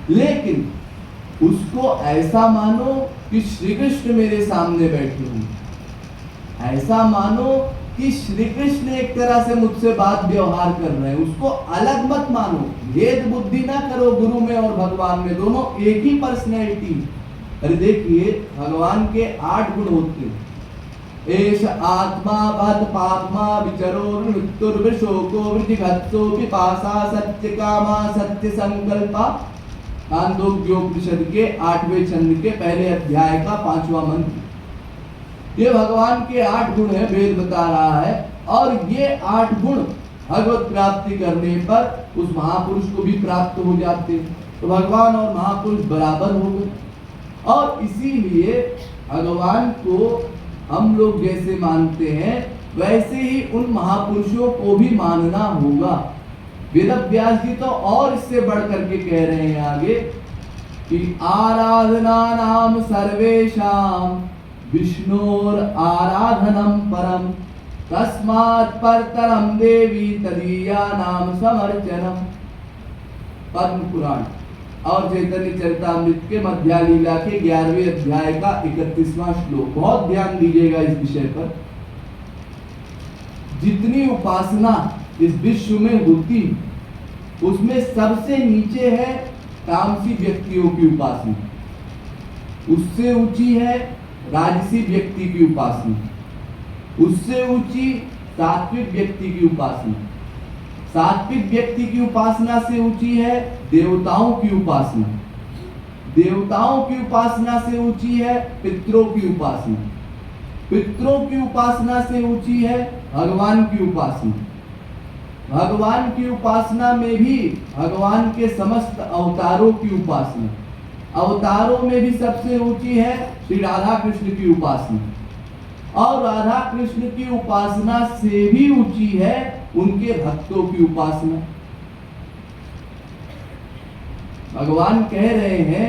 लेकिन उसको ऐसा मानो कि श्री कृष्ण मेरे सामने बैठे हैं, ऐसा मानो कि श्री कृष्ण एक तरह से मुझसे बात व्यवहार कर रहे हैं। उसको अलग मत मानो, भेद बुद्धि ना करो गुरु में और भगवान में, दोनों एक ही पर्सनैलिटी। अरे देखिए, भगवान के 8 गुण होते हैं। एष आत्मा बत पापमा विचरो मृत्युर्विशोको वृद्धिघत्सो पिपासा सत्य कामा सत्य संकल्पा। छांदोग्योपनिषद के 8वें छंद के पहले अध्याय का 5वां मंत्र। ये भगवान के 8 गुण है, वेद बता रहा है। और ये 8 गुण भगवत प्राप्ति करने पर उस महापुरुष को भी प्राप्त हो जाते हैं। तो भगवान और महापुरुष बराबर हो गए। और इसीलिए भगवान को हम लोग जैसे मानते हैं वैसे ही उन महापुरुषों को भी मानना होगा। वेदव्यास जी तो और इससे बढ़ करके कह रहे हैं आगे कि आराधना नाम सर्वेषां विष्णोर आराधनम परम तस्मात् परतरम देवी तदीया नाम समर्चनम। पद्म पुराण और चैतन्य चरितामृत के मध्या लीला के 11वें अध्याय का 31वां श्लोक। बहुत ध्यान दीजिएगा इस विषय पर। जितनी उपासना इस विश्व में होती उसमें सबसे नीचे है तामसी व्यक्तियों की उपासना, उससे ऊंची है राजसी व्यक्ति की उपासना, उससे ऊंची सात्विक व्यक्ति की उपासना, सात्विक व्यक्ति की उपासना से ऊंची है देवताओं की उपासना, देवताओं की उपासना से ऊंची है पितरों की उपासना, पितरों की उपासना से ऊंची है भगवान की उपासना, भगवान की उपासना में भी भगवान के समस्त अवतारों की उपासना, अवतारों में भी सबसे ऊंची है श्री राधा कृष्ण की उपासना, और राधा कृष्ण की उपासना से भी ऊंची है उनके भक्तों की उपासना। भगवान कह रहे हैं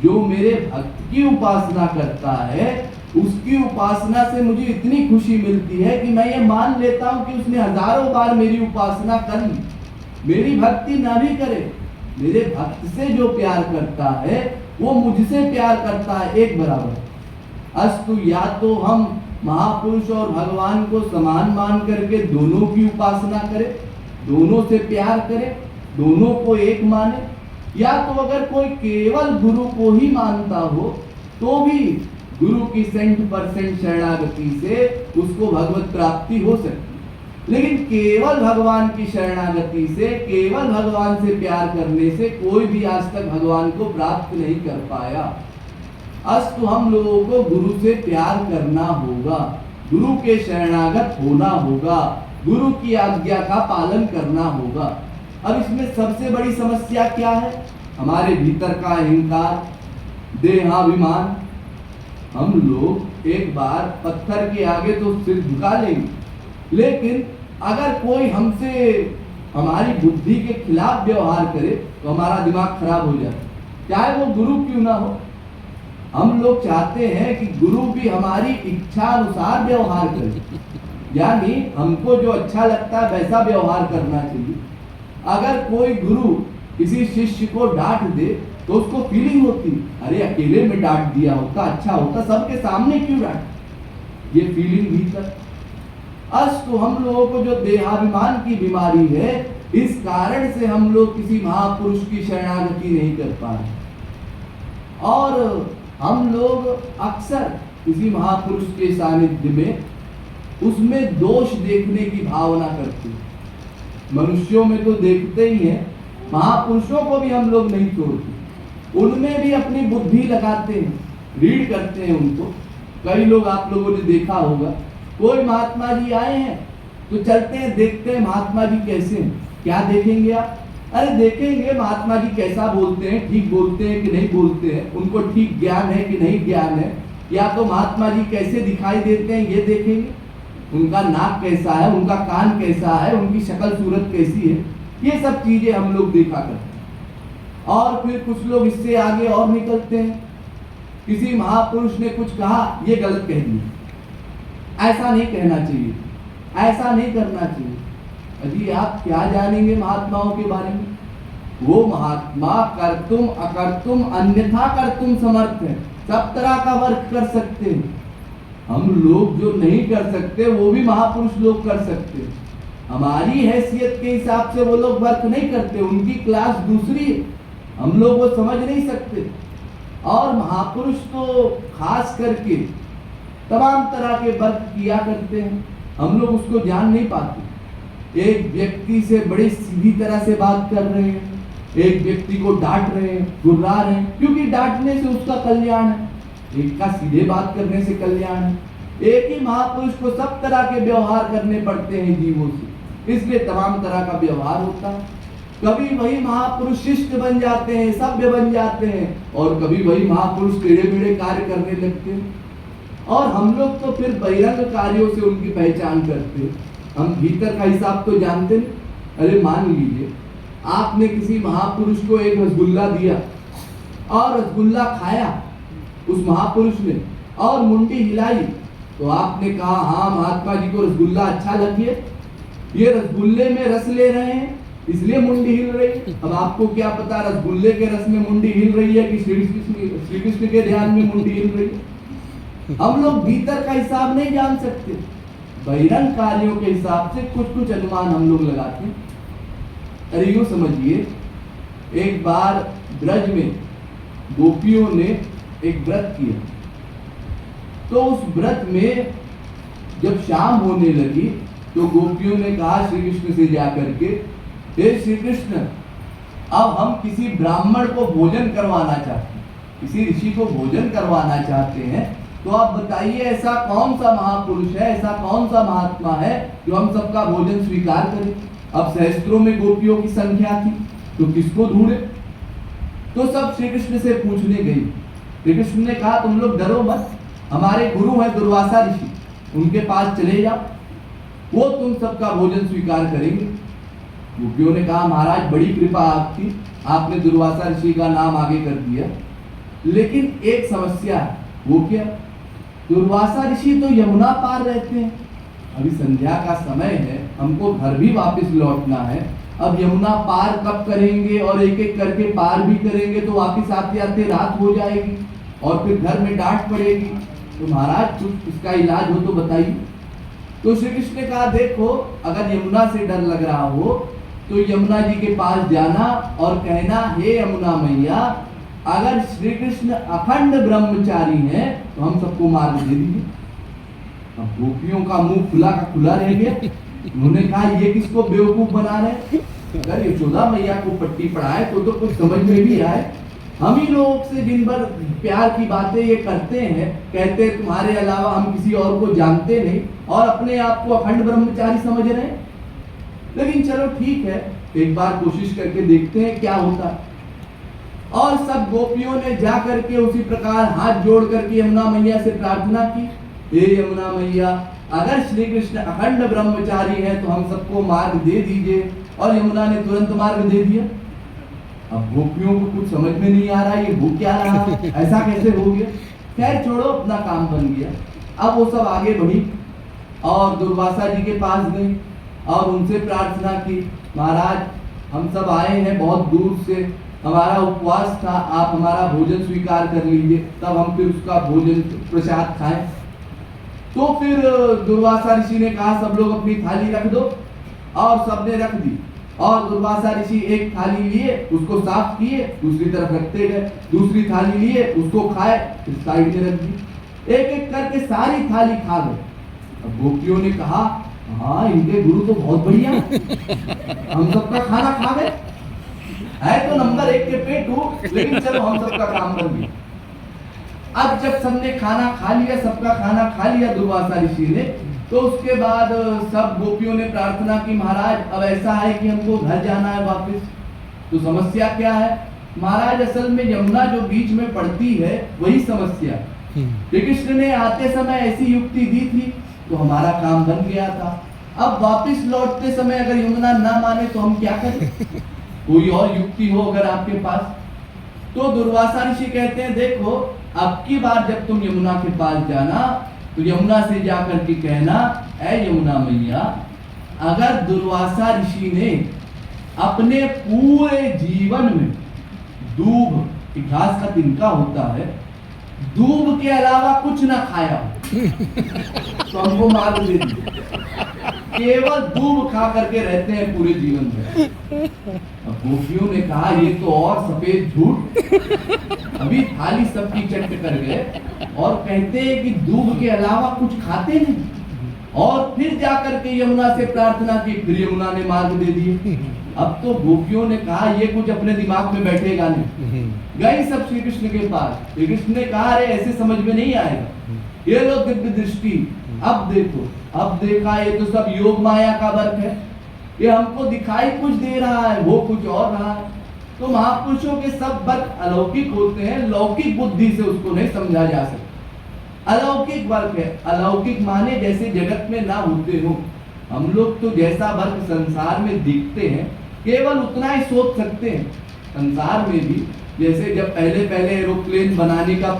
जो मेरे भक्त की उपासना करता है उसकी उपासना से मुझे इतनी खुशी मिलती है कि मैं ये मान लेता हूं कि उसने हजारों बार मेरी उपासना कर ली, मेरी भक्ति ना भी करे, मेरे भक्त से जो प्यार करता है वो मुझसे प्यार करता है एक बराबर। अस्तु, या तो हम महापुरुष और भगवान को समान मान करके दोनों की उपासना करें, दोनों से प्यार करें, दोनों को एक माने, या तो अगर कोई केवल गुरु को ही मानता हो तो भी गुरु की 100% शरणागति से उसको भगवत प्राप्ति हो सकती। लेकिन केवल भगवान की शरणागति से, केवल भगवान से प्यार करने से कोई भी आज तक भगवान को प्राप्त नहीं कर पाया। अस्तु, हम लोगों को गुरु से प्यार करना होगा, गुरु के शरणागत होना होगा, गुरु की आज्ञा का पालन करना होगा। अब इसमें सबसे बड़ी समस्या क्या है? हमारे भीतर का अहंकार, देहाभिमान। हम लोग एक बार पत्थर के आगे तो सिर झुका लेंगे, लेकिन अगर कोई हमसे हमारी बुद्धि के खिलाफ व्यवहार करे तो हमारा दिमाग खराब हो जाता है, चाहे वो गुरु क्यों ना हो। हम लोग चाहते हैं कि गुरु भी हमारी इच्छा अनुसार व्यवहार करे, यानी हमको जो अच्छा लगता है वैसा व्यवहार करना चाहिए। अगर कोई गुरु किसी शिष्य को डांट दे तो उसको फीलिंग होती, अरे अकेले में डांट दिया होता अच्छा होता, सबके सामने क्यों डांट, ये फीलिंग भीतर। अस्तु, हम लोगों को जो देहाभिमान की बीमारी है इस कारण से हम लोग किसी महापुरुष की शरणागति नहीं कर पा रहे, और हम लोग अक्सर किसी महापुरुष के सानिध्य में उसमें दोष देखने की भावना करते हैं। मनुष्यों में तो देखते ही हैं, महापुरुषों को भी हम लोग नहीं छोड़ते, उनमें भी अपनी बुद्धि लगाते हैं, रीड करते हैं उनको। कई लोग आप लोगों ने देखा होगा, कोई महात्मा जी आए हैं तो चलते हैं देखते हैं महात्मा जी कैसे हैं। क्या देखेंगे आप? अरे देखेंगे महात्मा जी कैसा बोलते हैं, ठीक बोलते हैं कि नहीं बोलते हैं, उनको ठीक ज्ञान है कि नहीं ज्ञान है, या तो महात्मा जी कैसे दिखाई देते हैं ये देखेंगे, उनका नाक कैसा है, उनका कान कैसा है, उनकी शक्ल सूरत कैसी है, ये सब चीजें हम लोग देखा करते हैं। और फिर कुछ लोग इससे आगे और निकलते हैं, किसी महापुरुष ने कुछ कहा, ये गलत कह दिया, ऐसा नहीं कहना चाहिए, ऐसा नहीं करना चाहिए। अजी आप क्या जानेंगे महात्माओं के बारे में? वो महात्मा कर्तुम अकर्तुम अन्यथा कर्तुम समर्थ है, सब तरह का वर्क कर सकते हैं। हम लोग जो नहीं कर सकते वो भी महापुरुष लोग कर सकते हैं। हमारी हैसियत के हिसाब से वो लोग वर्क नहीं करते, उनकी क्लास दूसरी है, हम लोग वो समझ नहीं सकते। और महापुरुष तो खास करके तमाम तरह के वर्क किया करते हैं, हम लोग उसको जान नहीं पाते। एक व्यक्ति से बड़ी सीधी तरह से बात कर रहे हैं, एक व्यक्ति को डांट रहे हैं, गुर्रा रहे हैं, क्योंकि डांटने से उसका कल्याण है, एक का सीधे बात करने से कल्याण है। एक ही महापुरुष को सब तरह के व्यवहार करने पड़ते हैं जीवों से, इसलिए तमाम तरह का व्यवहार होता है। कभी वही महापुरुष शिष्ट बन जाते हैं, सभ्य बन जाते हैं, और कभी वही महापुरुष टेढ़े मेढ़े कार्य करने लगते हैं। और हम लोग तो फिर बहिरंग कार्यों से उनकी पहचान करते हैं, हम भीतर का हिसाब तो जानते नहीं। अरे मान लीजिए आपने किसी महापुरुष को एक रसगुल्ला दिया और रसगुल्ला खाया उस महापुरुष ने और मुंडी हिलाई, तो आपने कहा हाँ महात्मा जी को रसगुल्ला अच्छा लगे, ये रसगुल्ले में रस ले रहे हैं इसलिए मुंडी हिल रही। अब आपको क्या पता रसगुल्ले के रस में मुंडी हिल रही है कि श्री कृष्ण के ध्यान में मुंडी हिल रही है। हम लोग भीतर का हिसाब नहीं जान सकते, बहिरंग कार्यों के हिसाब से कुछ कुछ अनुमान हम लोग लगाते हैं। अरे यूं समझिए, एक बार ब्रज में गोपियों ने एक व्रत किया, तो उस व्रत में जब शाम होने लगी तो गोपियों ने कहा श्री कृष्ण से जाकर के, हे श्री कृष्ण, अब हम किसी ब्राह्मण को भोजन करवाना चाहते हैं, किसी ऋषि को भोजन करवाना चाहते हैं, तो आप बताइए ऐसा कौन सा महापुरुष है, ऐसा कौन सा महात्मा है जो हम सबका भोजन स्वीकार करे। अब सहस्त्रों में गोपियों की संख्या थी, तो किसको ढूंढे। तो सब श्री कृष्ण से पूछने गई। श्री कृष्ण ने कहा तुम लोग डरो मत, हमारे गुरु हैं दुर्वासा ऋषि, उनके पास चले जाओ, वो तुम सबका भोजन स्वीकार करेंगे। गोपियों ने कहा महाराज बड़ी कृपा आपकी, आपने दुर्वासा ऋषि का नाम आगे कर दिया, लेकिन एक समस्या है। वो क्या? दुर्वासा ऋषि तो यमुना पार रहते हैं, अभी संध्या का समय है, हमको घर भी वापस लौटना है, अब यमुना पार कब करेंगे और एक एक करके पार भी करेंगे तो वापस आते आते रात हो जाएगी और फिर घर में डांट पड़ेगी, तो महाराज कुछ इसका इलाज हो तो बताइए। तो श्री कृष्ण ने कहा देखो, अगर यमुना से डर लग रहा हो तो यमुना जी के पास जाना और कहना हे यमुना मैया, अगर श्री कृष्ण अखंड ब्रह्मचारी हैं तो हम सबको मार्ग दे दीजिए। अब गोपियों का मुंह खुला का खुला रह गया, उन्होंने कहा ये किसको बेवकूफ बना रहे, अगर यशोदा मैया को पट्टी पढ़ाए तो कुछ समझ में भी आए। हम ही लोग से दिन भर प्यार की बातें ये करते हैं, कहते हैं तुम्हारे अलावा हम किसी और को जानते नहीं और अपने आप को अखंड ब्रह्मचारी समझ रहे हैं। लेकिन चलो ठीक है, एक बार कोशिश करके देखते हैं क्या होता है। और सब गोपियों ने जा करके उसी प्रकार हाथ जोड़ करके यमुना मैया से प्रार्थना की, हे यमुना मैया, अगर श्री कृष्ण अखंड ब्रह्मचारी है तो हम सबको मार्ग दे दीजिए। और यमुना ने तुरंत मार्ग दे दिया। अब गोपियों को कुछ समझ में नहीं आ रहा ये हो क्या रहा, ऐसा कैसे हो गया। खैर छोड़ो, अपना काम बन गया। अब वो सब आगे बढ़ी और दुर्वासा जी के पास गई और उनसे प्रार्थना की, महाराज हम सब आए हैं बहुत दूर से, हमारा उपवास था, आप हमारा भोजन स्वीकार कर लीजिए, तब हम फिर उसका भोजन प्रसाद खाएं। तो फिर दुर्वासा ऋषि ने कहा सब लोग अपनी थाली रख दो, और सबने रख दी। और दुर्वासा ऋषि एक थाली लिए, उसको साफ किए, दूसरी तरफ रखते गए, दूसरी थाली लिए, उसको खाए, फिर साइड में रख दी। एक एक करके सारी थाली खा गए। अब गोपियों ने कहा हाँ इनके गुरु तो बहुत बढ़िया, हम सबका खाना खा गए, है तो नंबर 1 के पेटू, लेकिन चलो हम सबका काम बन गया। अब जब सबने खाना खा लिया, सबका खाना खा लिया दुर्वासा ऋषि ने, तो उसके बाद सब गोपियों ने प्रार्थना की, महाराज अब ऐसा है कि हमको घर जाना है वापस। तो समस्या क्या है महाराज, असल में यमुना जो बीच में पड़ती है वही समस्या। श्री कृष्ण ने आते समय ऐसी युक्ति दी थी तो हमारा काम बन गया था। अब वापस लौटते समय अगर यमुना ना माने तो हम क्या करें, कोई और युक्ति हो अगर आपके पास। तो दुर्वासा ऋषि कहते हैं देखो, अब की बार जब तुम यमुना के पास जाना तो यमुना से जाकर के कहना, ऐ यमुना मैया, अगर दुर्वासा ऋषि ने अपने पूरे जीवन में दूब एक घास का तिनका होता है, दूब के अलावा कुछ ना खाया हो तो हमको मार दे दी, केवल दूब खा करके रहते हैं पूरे जीवन में। अब गोपियों ने कहा ये तो और सफेद झूठ, अभी थाली सबकी चट कर गए और कहते हैं कि दूब के अलावा कुछ खाते नहीं। और फिर जाकर के यमुना से प्रार्थना की, फिर यमुना ने मार्ग दे दिए। अब तो गोपियों ने कहा ये कुछ अपने दिमाग में बैठेगा नहीं, गई सब श्री कृष्ण के पास। श्री कृष्ण ने कहा अरे ऐसे समझ में नहीं आएगा, ये लो दिव्य दृष्टि, अब देखो। अब देखा ये तो सब योग माया का वर्क है, ये हमको दिखाई कुछ दे रहा है, वो कुछ और रहा है। तो महापुरुषों के सब वर्क अलौकिक होते हैं, लौकिक बुद्धि से उसको नहीं समझा जा सकता। अलौकिक वर्क है, अलौकिक माने जैसे जगत में ना होते हो। हम लोग तो जैसा वर्क संसार में दिखते हैं केवल उतना ही सोच सकते हैं। संसार में भी जैसे जब पहले पहले एरोप्लेन बनाने का